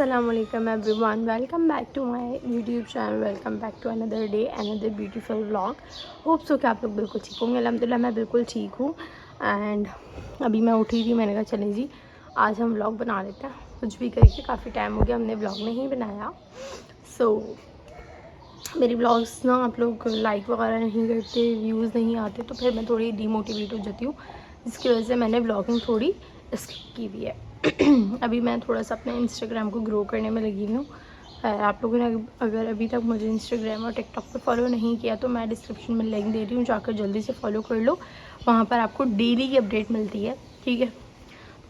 अस्सलाम वालेकुम everyone, welcome back to my YouTube channel. Welcome back to another day another beautiful vlog. Hope so कि आप लोग बिल्कुल ठीक होंगे। अल्हम्दुलिल्लाह मैं बिल्कुल ठीक हूँ। एंड अभी मैं उठी थी, मैंने कहा चलें जी आज हम व्लॉग बना लेते हैं। कुछ भी करके काफ़ी टाइम हो गया हमने व्लॉग नहीं बनाया। मेरी व्लॉग्स ना आप लोग लाइक वगैरह नहीं करते, व्यूज़ नहीं आते, तो फिर मैं थोड़ी डीमोटिवेट हो जाती हूँ, जिसकी वजह से मैंने व्लॉगिंग थोड़ी स्किप की हुई है। अभी मैं थोड़ा सा अपने इंस्टाग्राम को ग्रो करने में लगी हुई हूँ। आप लोगों ने अगर अभी तक मुझे इंस्टाग्राम और टिकटॉक पे फॉलो नहीं किया तो मैं डिस्क्रिप्शन में लिंक दे रही हूँ, जाकर जल्दी से फॉलो कर लो। वहाँ पर आपको डेली की अपडेट मिलती है, ठीक है।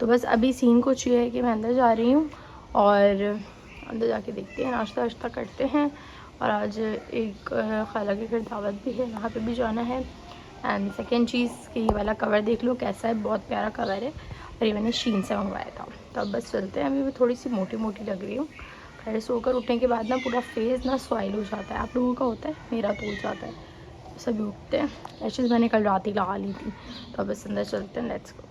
तो बस अभी सीन कुछ ये है कि मैं अंदर जा रही हूँ और अंदर जाके देखते हैं, नाश्ता वाश्ता करते हैं। और आज एक खाला के घर दावत भी है, वहाँ पे भी जाना है। एंड सेकेंड चीज़ कि ये वाला कवर देख लो कैसा है, बहुत प्यारा कवर है और ये मैंने शीन से मंगवाया था। तो अब बस चलते हैं। अभी मैं थोड़ी सी मोटी मोटी लग रही हूँ। खैर सोकर उठने के बाद ना पूरा फेस ना सॉइल हो जाता है। आप लोगों का होता है, मेरा तो हो जाता है। सभी उठते हैं। ऐसे मैंने कल रात ही लगा ली थी। तो अब बस अंदर चलते हैं, लेट्स गो।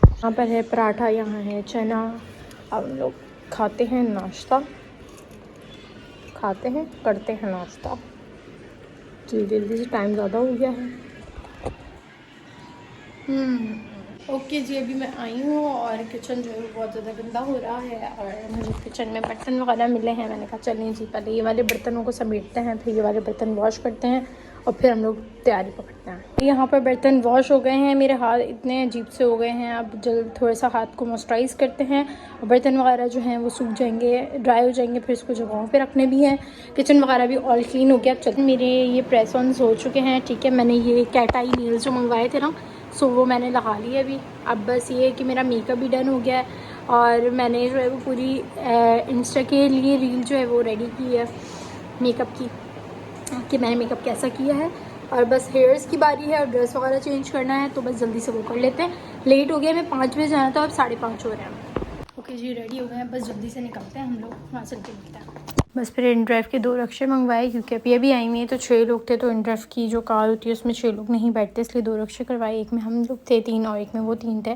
यहाँ पर है पराठा, यहाँ है चना। अब हम लोग खाते हैं नाश्ता, करते हैं नाश्ता। जल्दी जल्दी से, टाइम ज़्यादा हो गया है। ओके जी, अभी मैं आई हूँ और किचन जो है वो बहुत ज़्यादा गंदा हो रहा है और मुझे किचन में बर्तन वगैरह मिले हैं। मैंने कहा चलें जी पहले ये वाले बर्तनों को समेटते हैं, फिर ये वाले बर्तन वॉश करते हैं और फिर हम लोग तैयारी पकड़ते हैं। यहाँ पर बर्तन वॉश हो गए हैं, मेरे हाथ इतने अजीब से हो गए हैं। अब जल्द थोड़ा सा हाथ को मॉइस्चराइज़ करते हैं और बर्तन वगैरह जो हैं वो सूख जाएंगे, ड्राई हो जाएंगे, फिर इसको जगहों पे रखने भी हैं। किचन वगैरह भी ऑल क्लीन हो गया। अब चलते, मेरे ये प्रेस ऑन्स हो चुके हैं, ठीक है। मैंने ये कैट आई नेल्स जो मंगवाए थे ना, सो वो मैंने लगा ली है अभी। अब बस ये है कि मेरा मेकअप भी डन हो गया है और मैंने जो है वो पूरी इंस्टा के लिए रील जो है वो रेडी की है मेकअप की, कि मैंने मेकअप कैसा किया है। और बस हेयर्स की बारी है और ड्रेस वगैरह चेंज करना है, तो बस जल्दी से वो कर लेते हैं। लेट हो गया, मैं 5 बजे जाना था, अब 5:30 हो रहे हैं। ओके जी, रेडी हो गए हैं, बस जल्दी से निकलते हैं हम लोग, वहाँ चल के मिलते हैं। बस फिर इन ड्राइव के 2 रक्शे मंगवाए, क्योंकि अभी आई हुई है तो 6 लोग थे, तो इन ड्राइव की जो कार होती है उसमें 6 लोग नहीं बैठते, इसलिए 2 रक्शे करवाए। एक में हम लोग थे 3 और एक में वो 3 थे।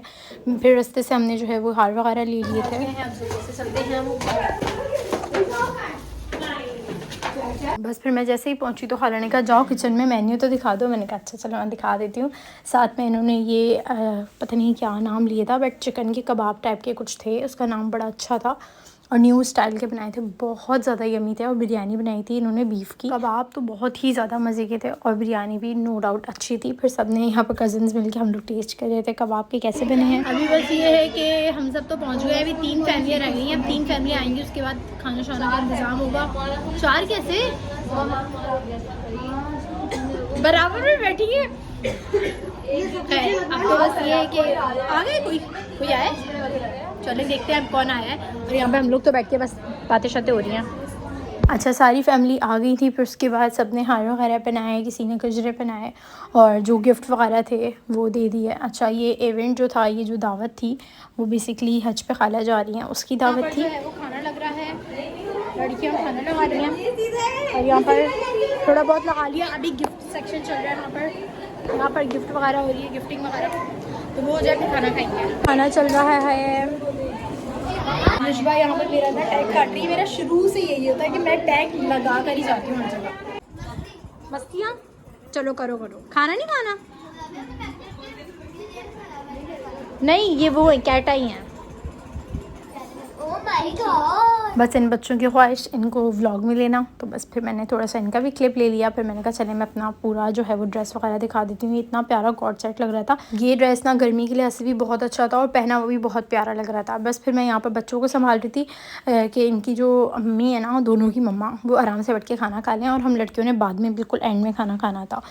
फिर रास्ते से हमने जो है वो हार वगैरह ले लिए थे। बस फिर मैं जैसे ही पहुंची तो खाला ने कहा जाओ किचन में मेन्यू तो दिखा दो। मैंने कहा अच्छा चलो मैं दिखा देती हूँ। साथ में इन्होंने ये पता नहीं क्या नाम लिया था, बट चिकन के कबाब टाइप के कुछ थे, उसका नाम बड़ा अच्छा था और न्यू स्टाइल के बनाए थे, बहुत ज़्यादा यमी थे। और बिरयानी बनाई थी इन्होंने बीफ की। कबाब तो बहुत ही ज़्यादा मज़े के थे और बिरयानी भी नो डाउट अच्छी थी। फिर सब ने यहाँ पर कज़न्स मिल के हम लोग टेस्ट कर रहे थे कबाब के कैसे बने हैं। अभी बस ये है कि हम सब तो पहुँच गए, अभी 3 फैमिलियाँ रह गई हैं। अब 3 फैमिली आएंगी, उसके बाद खाना शाना का इंतज़ाम होगा। 4 कैसे बराबर में बैठी है। अब तो बस ये है कि आ गए, कोई आया, चलें देखते हैं अब कौन आया है। और यहाँ पे हम लोग तो बैठ के बस बातें शातें हो रही हैं। अच्छा, सारी फैमिली आ गई थी। फिर उसके बाद सब ने हार वगैरह पहनाए, किसी ने गजरे पहनाए और जो गिफ्ट वगैरह थे वो दे दिए। अच्छा, ये इवेंट जो था, ये जो दावत थी वो बेसिकली हज पे खाला जा रही हैं उसकी दावत थी। वो खाना लग रहा है, लड़कियाँ खाना लगा रही हैं और यहाँ पर थोड़ा बहुत लगा लिया। अभी गिफ्ट सेक्शन चल रहा है, यहाँ पर गिफ्ट वगैरह हो रही है, गिफ्टिंग वगैरह, तो वो जाके खाना खाएंगे। खाना चल रहा है। मुझबा यहाँ पर मेरा ना टैग काट रही है। मेरा शुरू से यही होता है कि मैं टैग लगा कर ही जाती हूँ हर जगह। मस्तियाँ चलो करो, खाना नहीं खाना, नहीं ये वो कैट आई हैं। बस इन बच्चों की ख्वाहिश इनको व्लॉग में लेना, तो बस फिर मैंने थोड़ा सा इनका भी क्लिप ले लिया। फिर मैंने कहा चले मैं अपना पूरा जो है वो ड्रेस वगैरह दिखा देती हूँ। इतना प्यारा कॉर्ड सेट लग रहा था। ये ड्रेस ना गर्मी के लिए ऐसे भी बहुत अच्छा था और पहना वो भी बहुत प्यारा लग रहा था। बस फिर मैं यहाँ पर बच्चों को संभाल रही थी कि इनकी जो अम्मी है ना, दोनों की मम्मा, वो आराम से बैठ के खाना खा लें और हम लड़कियों ने बाद में बिल्कुल एंड में खाना खाना था।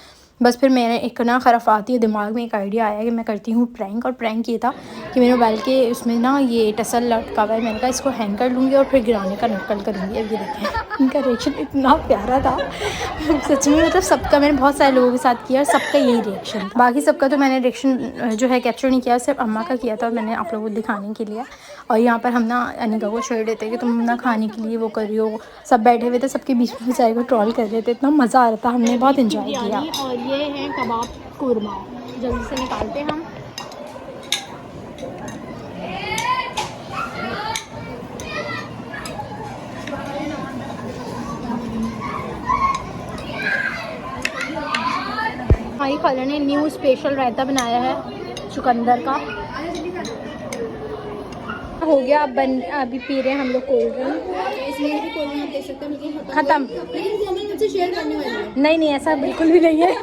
बस फिर मैंने एक ना खराफाती दिमाग में एक आइडिया आया कि मैं करती हूँ प्रैंक। और प्रैंक ये था कि मेरे मोबाइल के उसमें ना ये टसल लटका हुआ है, मैंने कहा इसको हैंग कर लूँगी और फिर गिराने का नकल करूँगी। अब ये देखें इनका रिएक्शन इतना प्यारा था सच में, मतलब सबका, मैंने बहुत सारे लोगों के साथ किया और सबका यही रिएक्शन था। बाकी सबका तो मैंने रिएक्शन जो है कैप्चर नहीं किया, सिर्फ अम्मा का किया था और मैंने आप लोगों को दिखाने के लिए। और यहाँ पर हम ना अनिका को छेड़ देते कि तुम ना खाने के लिए वो कर रही हो। सब बैठे हुए थे, सबके बीच में बेचारे को ट्रोल कर रहे थे, इतना मज़ा आ रहा था, हमने बहुत इन्जॉय किया। और ये है कबाब कुरमा, जल्दी से निकालते हैं हम। खाला ने न्यू स्पेशल रायता बनाया है चुकंदर का। हो गया अब अभी पी रहे हैं हम लोग कोल्ड ड्रिंक। ख़त्म। नहीं ऐसा बिल्कुल भी नहीं है।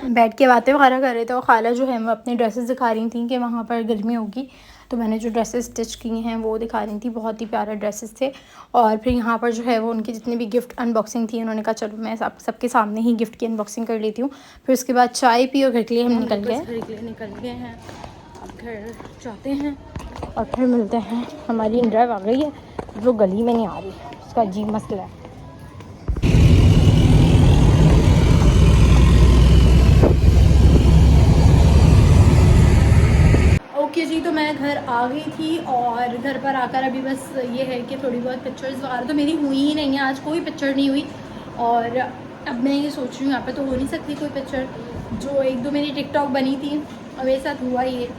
बैठ के बातें वगैरह कर रहे थे और खाला जो है वो अपनी ड्रेसेस दिखा रही थी कि वहाँ पर गर्मी होगी, तो मैंने जो ड्रेसेस स्टिच की हैं वो दिखा रही थी। बहुत ही प्यारे ड्रेसेस थे। और फिर यहाँ पर जो है वो उनकी जितनी भी गिफ्ट अनबॉक्सिंग थी, उन्होंने कहा चलो मैं सबके सामने ही गिफ्ट की अनबॉक्सिंग कर लेती हूँ। फिर उसके बाद चाय पी और घर के लिए हम निकल गए हैं। अब घर जाते हैं और फिर मिलते हैं। हमारी इंड्राइव आ गई है, वो गली में नहीं आ रही, उसका अजीब मसला है। ओके जी, तो मैं घर आ गई थी और घर पर आकर अभी बस ये है कि थोड़ी बहुत पिक्चर्स वगैरह तो मेरी हुई ही नहीं है, आज कोई पिक्चर नहीं हुई। और अब मैं ये सोच रही हूँ यहाँ पे तो हो नहीं सकती कोई पिक्चर, जो एक दो मेरी टिकटॉक बनी थी। और मेरे साथ हुआ ये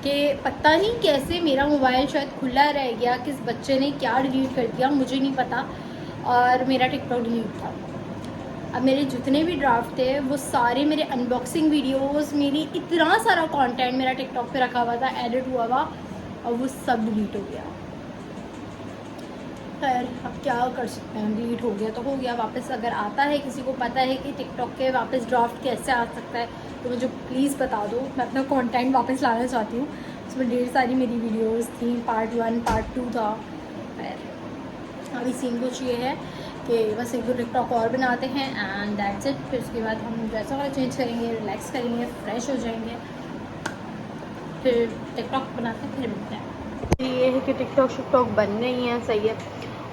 कि पता नहीं कैसे मेरा मोबाइल शायद खुला रह गया, किस बच्चे ने क्या डिलीट कर दिया मुझे नहीं पता, और मेरा टिकटॉक डिलीट था। अब मेरे जितने भी ड्राफ्ट थे वो सारे मेरे अनबॉक्सिंग वीडियोस, मेरी इतना सारा कंटेंट मेरा टिकटॉक पे रखा हुआ था, एडिट हुआ हुआ, और वो सब डिलीट हो गया। खैर अब क्या कर सकते हैं, डिलीट हो गया तो हो गया। वापस अगर आता है, किसी को पता है कि टिकटॉक के वापस ड्राफ्ट कैसे आ सकता है तो मुझे प्लीज़ बता दो। मैं अपना कंटेंट वापस लाना चाहती हूँ। उसमें ढेर सारी मेरी वीडियोस थी, पार्ट 1 पार्ट 2 था। खैर अभी सीन कुछ ये है कि बस एक दो टिकटॉक और बनाते हैं एंड दैट्स इट। फिर उसके बाद हम ड्रेस वगैरह चेंज करेंगे, रिलैक्स करेंगे, फ्रेश हो जाएंगे, फिर टिकटॉक बनाते हैं, फिर मिलते हैं। ये है कि टिकटॉक बन रही हैं, सही है।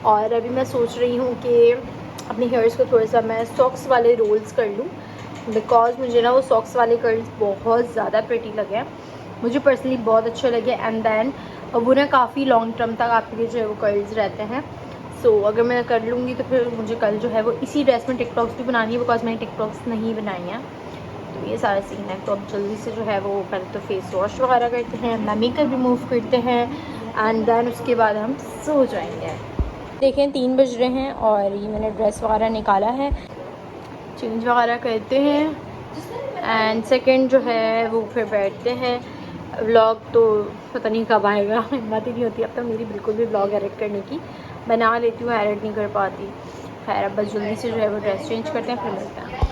और अभी मैं सोच रही हूँ कि अपने हेयर्स को थोड़ा सा मैं सॉक्स वाले रोल्स कर लूँ, बिकॉज मुझे ना वो सॉक्स वाले कर्ल्स बहुत ज़्यादा प्रिटी लगे हैं, मुझे पर्सनली बहुत अच्छे लगे। एंड देन वो ना काफ़ी लॉन्ग टर्म तक आपके जो है वो कर्ल्स रहते हैं। सो अगर मैं कर लूँगी तो फिर मुझे कल जो है वो इसी ड्रेस में टिकटॉक्स भी बनानी है, बिकॉज मैंने टिकटॉक्स नहीं बनाई हैं। तो ये सारा सीन है। तो अब जल्दी से जो है वो पहले तो फेस वॉश वगैरह करते हैं, अपना मेकअप रिमूव करते हैं एंड देन उसके बाद हम सो जाएंगे। देखें 3 बज रहे हैं और ये मैंने ड्रेस वगैरह निकाला है, चेंज वगैरह करते हैं एंड सेकंड जो है वो फिर बैठते हैं। व्लॉग तो पता नहीं कब आएगा, हिम्मत ही नहीं होती अब तो मेरी बिल्कुल भी व्लॉग एडिट करने की। बना लेती हूँ, एडिट नहीं कर पाती। खैर अब बस जल्दी से जो है वो ड्रेस चेंज करते हैं, फिर मिलते हैं।